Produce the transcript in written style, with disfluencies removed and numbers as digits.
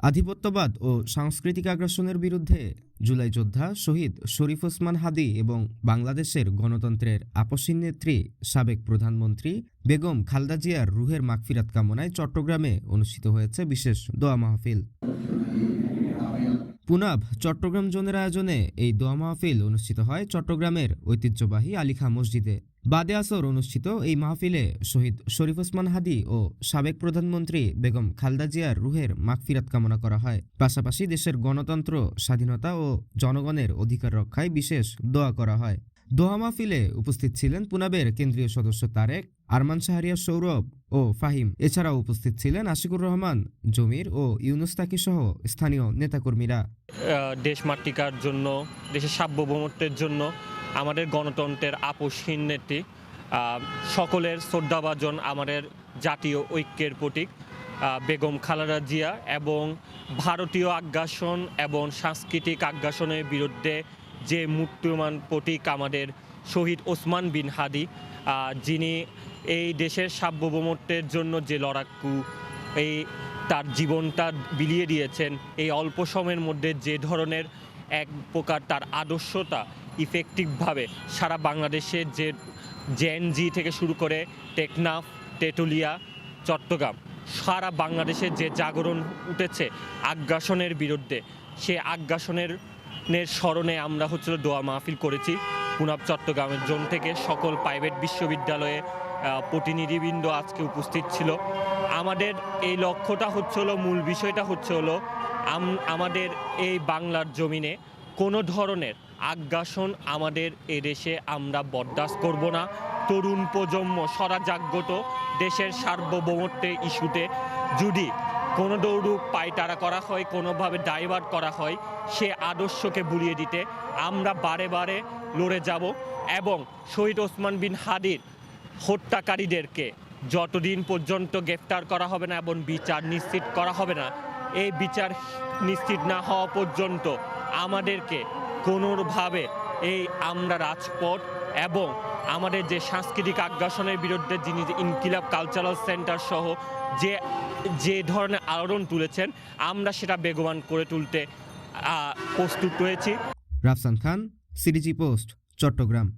আধিপত্যবাদ ও সাংস্কৃতিক আগ্রাসনের বিরুদ্ধে জুলাই যোদ্ধা শহীদ শরীফ ওসমান হাদী এবং বাংলাদেশের গণতন্ত্রের আপসহীন নেত্রী সাবেক প্রধানমন্ত্রী বেগম খালেদা জিয়ার রুহের মাগফিরাত কামনায় চট্টগ্রামে অনুষ্ঠিত হয়েছে বিশেষ দোয়া মাহফিল। পুনাব চট্টগ্রাম জোনের আয়োজনে এই দোয়া মাহফিল অনুষ্ঠিত হয় চট্টগ্রামের ঐতিহ্যবাহী আলী খাঁ মসজিদে। বাদে আসর অনুষ্ঠিত এই মাহফিলে শহীদ শরীফ ওসমান হাদী ও সাবেক প্রধানমন্ত্রী বেগম খালেদা জিয়ার রুহের মাগফিরাত কামনা করা হয়। পাশাপাশি দেশের গণতন্ত্র, স্বাধীনতা ও জনগণের অধিকার রক্ষায় বিশেষ দোয়া করা হয়। দোয়া মাহফিলে উপস্থিত ছিলেন পুনাবের কেন্দ্রীয় সদস্য তারেক, আরমান শাহরিয়ার সৌরভ ও ফাহিম। এছাড়াও উপস্থিত ছিলেন আশিকুর রহমান, জমির ও ইউনুস তাকি সহ স্থানীয় নেতাকর্মীরা। দেশ মাতৃকার জন্য, দেশের সার্বভৌমত্বের জন্য, আমাদের গণতন্ত্রের আপসহীন নেত্রী, সকলের শ্রদ্ধাভাজন আমাদের জাতীয় ঐক্যের প্রতীক বেগম খালেদা জিয়া এবং ভারতীয় আগ্রাসন এবং সাংস্কৃতিক আগ্রাসনের বিরুদ্ধে যে মূর্তিমান প্রতীক আমাদের শহীদ ওসমান বিন হাদী, যিনি এই দেশের সার্বভৌমত্বের জন্য যে লড়াকু তার জীবনটা বিলিয়ে দিয়েছেন। এই অল্প সময়ের মধ্যে যে ধরনের এক প্রকার তার আদর্শতা ইফেক্টিভভাবে সারা বাংলাদেশের যে জেএনজি থেকে শুরু করে টেকনাফ, তেঁতুলিয়া, চট্টগ্রাম, সারা বাংলাদেশের যে জাগরণ উঠেছে আগ্রাসনের বিরুদ্ধে, সে আগ্রাসনের স্মরণে আমরা দোয়া মাহফিল করেছি। পুনাব চট্টগ্রামের জোন থেকে সকল প্রাইভেট বিশ্ববিদ্যালয়ে প্রতিনিধিবৃন্দ আজকে উপস্থিত ছিল। আমাদের এই লক্ষ্যটা মূল বিষয়টা আমাদের এই বাংলার জমিনে কোনো ধরনের আগ্রাসন আমাদের এদেশে আমরা বরদাস্ত করব না। তরুণ প্রজন্ম সদাজাগ্রত দেশের সার্বভৌমত্বের ইস্যুতে যদি কোনো দৌড়ুক পায়তারা করা হয়, কোনোভাবে ডাইভার্ট করা হয়, সে আদর্শকে ভুলিয়ে দিতে আমরা বারে বারে লড়ে যাব এবং শহীদ ওসমান বিন হাদীর হত্যাকারীদেরকে যতদিন পর্যন্ত গ্রেফতার করা হবে না এবং বিচার নিশ্চিত করা হবে না, এই বিচার নিশ্চিত না হওয়া পর্যন্ত আমাদেরকে কোনোভাবে আমরা রাজপথ এবং আমাদের যে সাংস্কৃতিক আগ্রাসনের বিরুদ্ধে যিনি ইনকিলাব কালচারাল সেন্টার সহ যে ধরনের আলোড়ন তুলেছেন, আমরা সেটা বেগবান করে তুলতে প্রস্তুত রয়েছি। রাফসান খান, সিডিজি পোস্ট, চট্টগ্রাম।